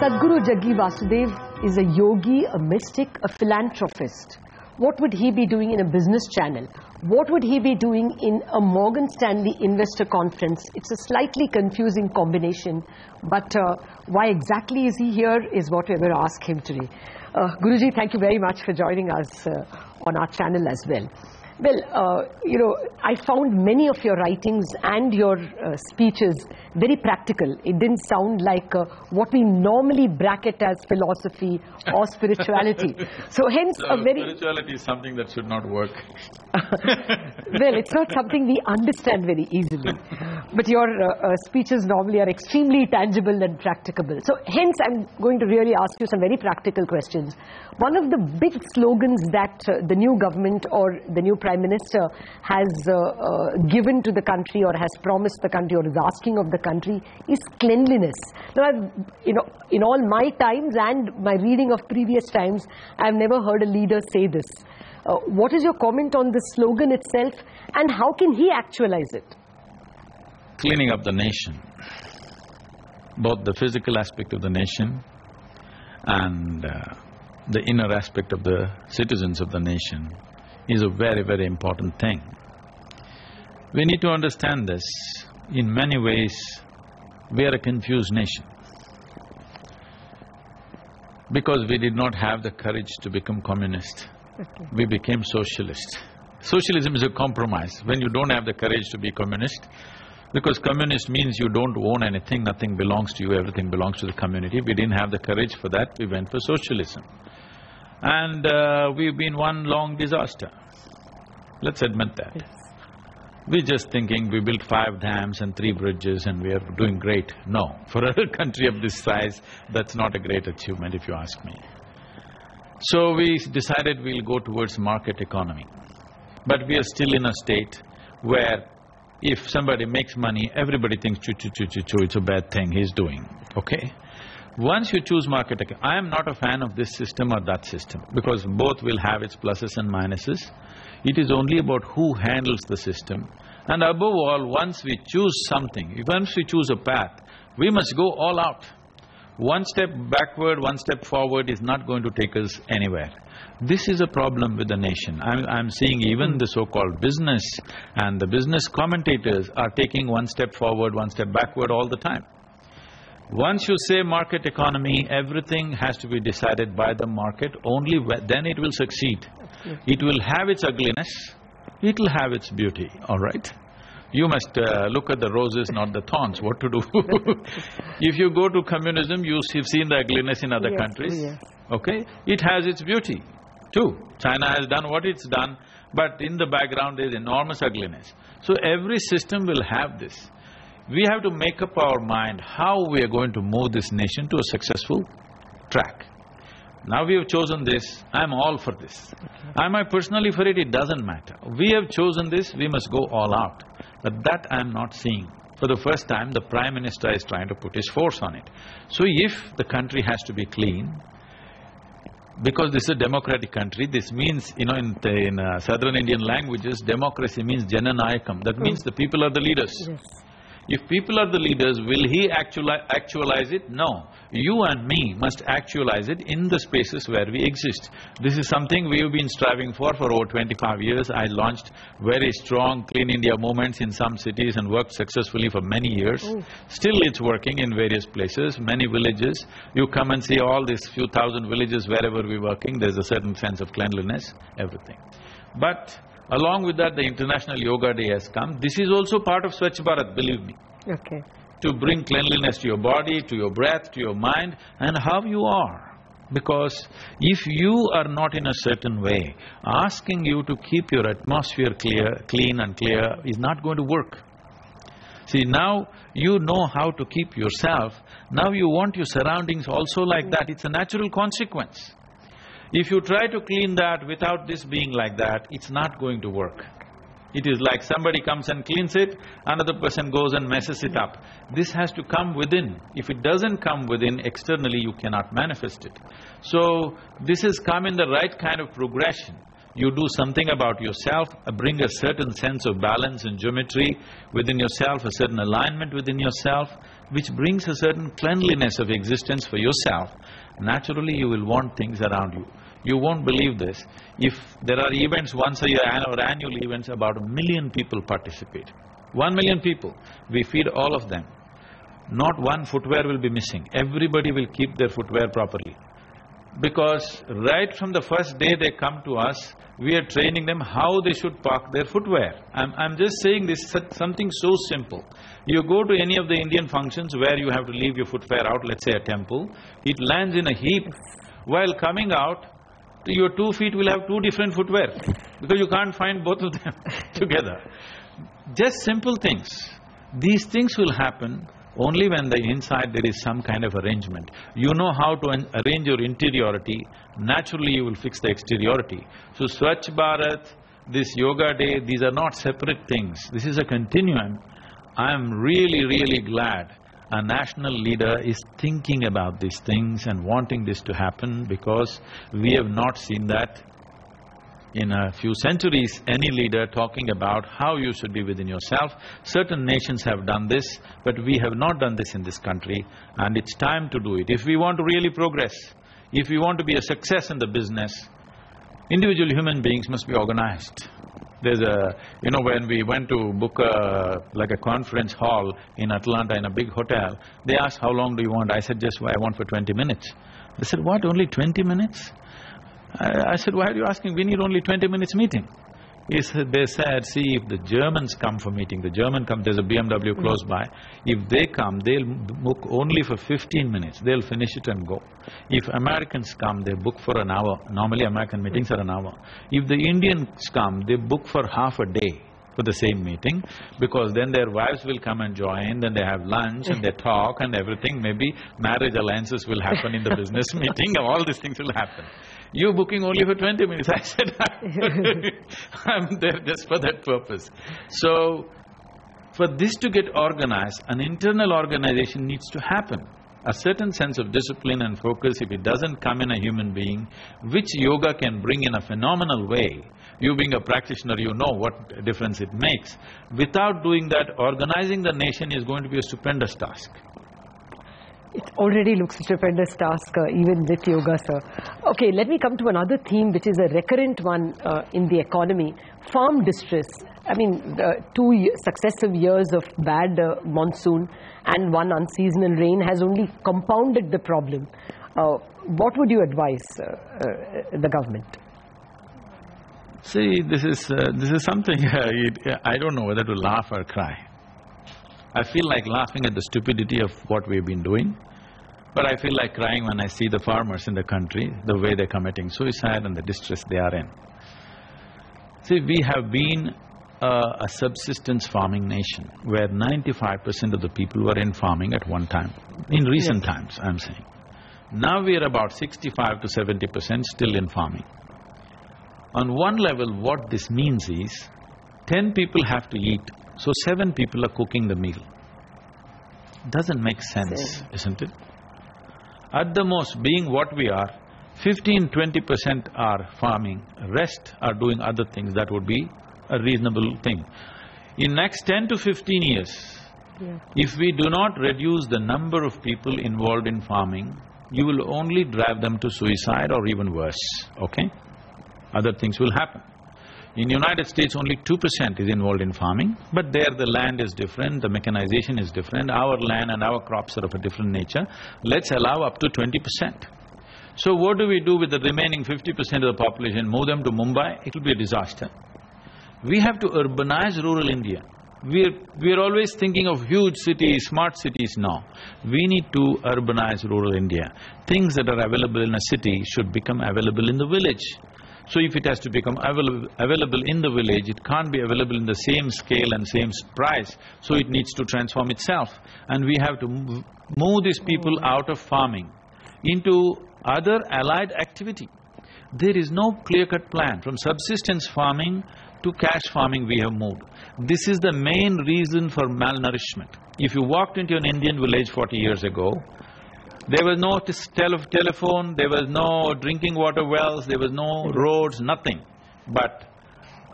Sadhguru Jaggi Vasudev is a yogi, a mystic, a philanthropist. What would he be doing in a business channel? What would he be doing in a Morgan Stanley investor conference? It's a slightly confusing combination, but why exactly is he here is what we will ask him today. Guruji, thank you very much for joining us on our channel as well. Well, I found many of your writings and your speeches very practical. It didn't sound like what we normally bracket as philosophy or spirituality. So hence spirituality is something that should not work. Well, it's not something we understand very easily. But your speeches normally are extremely tangible and practicable. So hence I'm going to really ask you some very practical questions. One of the big slogans that the new government or the new Prime Minister has given to the country or has promised the country or is asking of the country is cleanliness. Now, in all my times and my reading of previous times, I've never heard a leader say this. What is your comment on this slogan itself, and how can he actualize it? Cleaning up the nation, both the physical aspect of the nation and the inner aspect of the citizens of the nation is a very, very important thing. We need to understand this. In many ways, we are a confused nation because we did not have the courage to become communist. Okay. We became socialist. Socialism is a compromise. When you don't have the courage to be communist, because communist means you don't own anything, nothing belongs to you, everything belongs to the community. We didn't have the courage for that, we went for socialism. And we've been one long disaster. Let's admit that. Yes. We're just thinking we built 5 dams and 3 bridges and we are doing great. No, for a country of this size, that's not a great achievement if you ask me. So we decided we'll go towards market economy. But we are still in a state where if somebody makes money, everybody thinks, choo, it's a bad thing he's doing, okay? Once you choose market economy, I am not a fan of this system or that system, because both will have its pluses and minuses. It is only about who handles the system. And above all, once we choose something, once we choose a path, we must go all out. One step backward, one step forward is not going to take us anywhere. This is a problem with the nation. I'm seeing even the so-called business and the business commentators are taking one step forward, one step backward all the time. Once you say market economy, everything has to be decided by the market, only then it will succeed. It will have its ugliness, it will have its beauty, all right? You must look at the roses, not the thorns, what to do. If you go to communism, you've seen the ugliness in other countries, okay? It has its beauty too. China has done what it's done, but in the background there's enormous ugliness. So every system will have this. We have to make up our mind how we are going to move this nation to a successful track. Now we have chosen this, I'm all for this. Am I personally for it? It doesn't matter. We have chosen this, we must go all out. But that I'm not seeing. For the first time, the Prime Minister is trying to put his force on it. So if the country has to be clean, because this is a democratic country, this means, in southern Indian languages, democracy means Jananayakam. That means the people are the leaders. Yes. If people are the leaders, will he actualize it? No. You and me must actualize it in the spaces where we exist. This is something we've been striving for over 25 years. I launched very strong Clean India movements in some cities and worked successfully for many years. Still it's working in various places, many villages. You come and see all these few thousand villages wherever we're working, there's a certain sense of cleanliness, everything. But along with that, the International Yoga Day has come. This is also part of Swachh Bharat, believe me. Okay. To bring cleanliness to your body, to your breath, to your mind, and how you are. Because if you are not in a certain way, asking you to keep your atmosphere clean and clear is not going to work. See, now you know how to keep yourself, now you want your surroundings also like that, it's a natural consequence. If you try to clean that without this being like that, it's not going to work. It is like somebody comes and cleans it, another person goes and messes it up. This has to come within. If it doesn't come within, externally you cannot manifest it. So, this has come in the right kind of progression. You do something about yourself, bring a certain sense of balance and geometry within yourself, a certain alignment within yourself, which brings a certain cleanliness of existence for yourself. Naturally, you will want things around you. You won't believe this. If there are events once a year or annual events, about 1 million people participate. 1 million people. We feed all of them. Not one footwear will be missing. Everybody will keep their footwear properly. Because right from the first day they come to us, we are training them how they should park their footwear. I'm just saying this, something so simple. You go to any of the Indian functions where you have to leave your footwear out, let's say a temple, it lands in a heap. While coming out, your 2 feet will have 2 different footwear because you can't find both of them together. Just simple things. These things will happen only when the inside there is some kind of arrangement. You know how to arrange your interiority, naturally you will fix the exteriority. So Swachh Bharat, this Yoga Day, these are not separate things. This is a continuum. I am really glad a national leader is thinking about these things and wanting this to happen, because we have not seen that in a few centuries, any leader talking about how you should be within yourself. Certain nations have done this, but we have not done this in this country, and it's time to do it. If we want to really progress, if we want to be a success in the business, individual human beings must be organized. There's a… when we went to book like a conference hall in Atlanta in a big hotel, they asked, how long do you want? I said, I want for 20 minutes. They said, what, only 20 minutes? I said, why are you asking? We need only 20 minutes meeting. They said, see, if the Germans come for meeting, there's a BMW close by, if they come, they'll book only for 15 minutes, they'll finish it and go. If Americans come, they book for an hour. Normally American meetings are an hour. If the Indians come, they book for half a day for the same meeting, because then their wives will come and join, then they have lunch and they talk and everything, maybe marriage alliances will happen in the business meeting, all these things will happen. You're booking only for 20 minutes. I said, I'm there just for that purpose. So, for this to get organized, an internal organization needs to happen. A certain sense of discipline and focus, if it doesn't come in a human being, which yoga can bring in a phenomenal way, you being a practitioner, you know what difference it makes. Without doing that, organizing the nation is going to be a stupendous task. It already looks a stupendous task, even with yoga, sir. Okay, let me come to another theme which is a recurrent one in the economy, farm distress. I mean, 2 successive years of bad monsoon and 1 unseasonal rain has only compounded the problem. What would you advise the government? See, this is something… I don't know whether to laugh or cry. I feel like laughing at the stupidity of what we've been doing, but I feel like crying when I see the farmers in the country, the way they're committing suicide and the distress they are in. See, we have been a subsistence farming nation, where 95% of the people were in farming at one time, in recent times, I'm saying. Now we are about 65 to 70% still in farming. On one level, what this means is, 10 people have to eat, so 7 people are cooking the meal. Doesn't make sense, isn't it? At the most, being what we are, 15–20% are farming, rest are doing other things. That would be a reasonable thing. In next 10 to 15 years, if we do not reduce the number of people involved in farming, you will only drive them to suicide or even worse, okay? Other things will happen. In United States, only 2% is involved in farming, but there the land is different, the mechanization is different, our land and our crops are of a different nature. Let's allow up to 20%. So what do we do with the remaining 50% of the population? Move them to Mumbai? It will be a disaster. We have to urbanize rural India. We're always thinking of huge cities, smart cities. No, we need to urbanize rural India. Things that are available in a city should become available in the village. So if it has to become available in the village, it can't be available in the same scale and same price, so it needs to transform itself. And we have to move these people out of farming into other allied activity. There is no clear-cut plan. From subsistence farming to cash farming we have moved. This is the main reason for malnourishment. If you walked into an Indian village 40 years ago, there was no telephone, there was no drinking water wells, there was no roads, nothing. but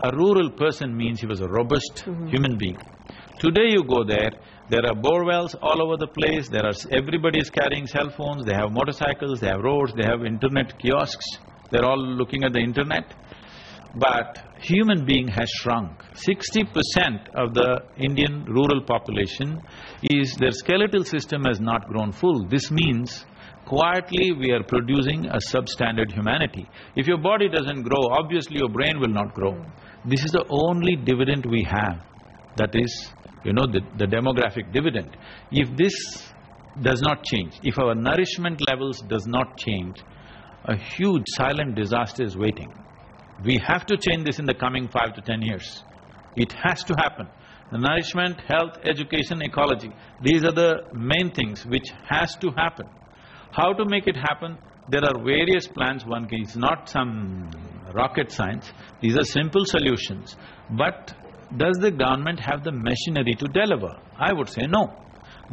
a rural person means he was a robust human being. Today you go there are bore wells all over the place, everybody is carrying cell phones, they have motorcycles, they have roads, they have internet kiosks, they're all looking at the internet. But human being has shrunk. 60% of the Indian rural population their skeletal system has not grown full. This means quietly we are producing a substandard humanity. If your body doesn't grow, obviously your brain will not grow. This is the only dividend we have, that is, the demographic dividend. If this does not change, if our nourishment levels does not change, a huge silent disaster is waiting. We have to change this in the coming 5 to 10 years. It has to happen. The nourishment, health, education, ecology, these are the main things which has to happen. How to make it happen? There are various plans. It's not some rocket science. These are simple solutions. But does the government have the machinery to deliver? I would say no.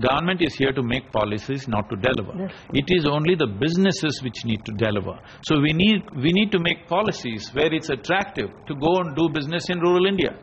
Government is here to make policies, not to deliver. Yes. It is only the businesses which need to deliver. So we need to make policies where it's attractive to go and do business in rural India.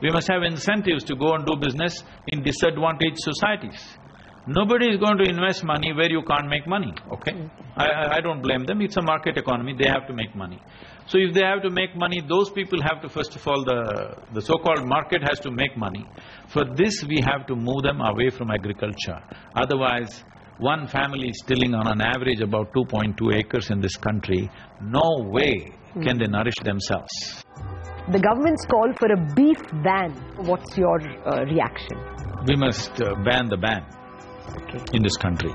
We must have incentives to go and do business in disadvantaged societies. Nobody is going to invest money where you can't make money, okay? I don't blame them, it's a market economy, they have to make money. So if they have to make money, those people have to, first of all, the so-called market has to make money. For this, we have to move them away from agriculture. Otherwise, one family is tilling on an average about 2.2 acres in this country. No way can they nourish themselves. The government's call for a beef ban. What's your reaction? We must ban the ban in this country.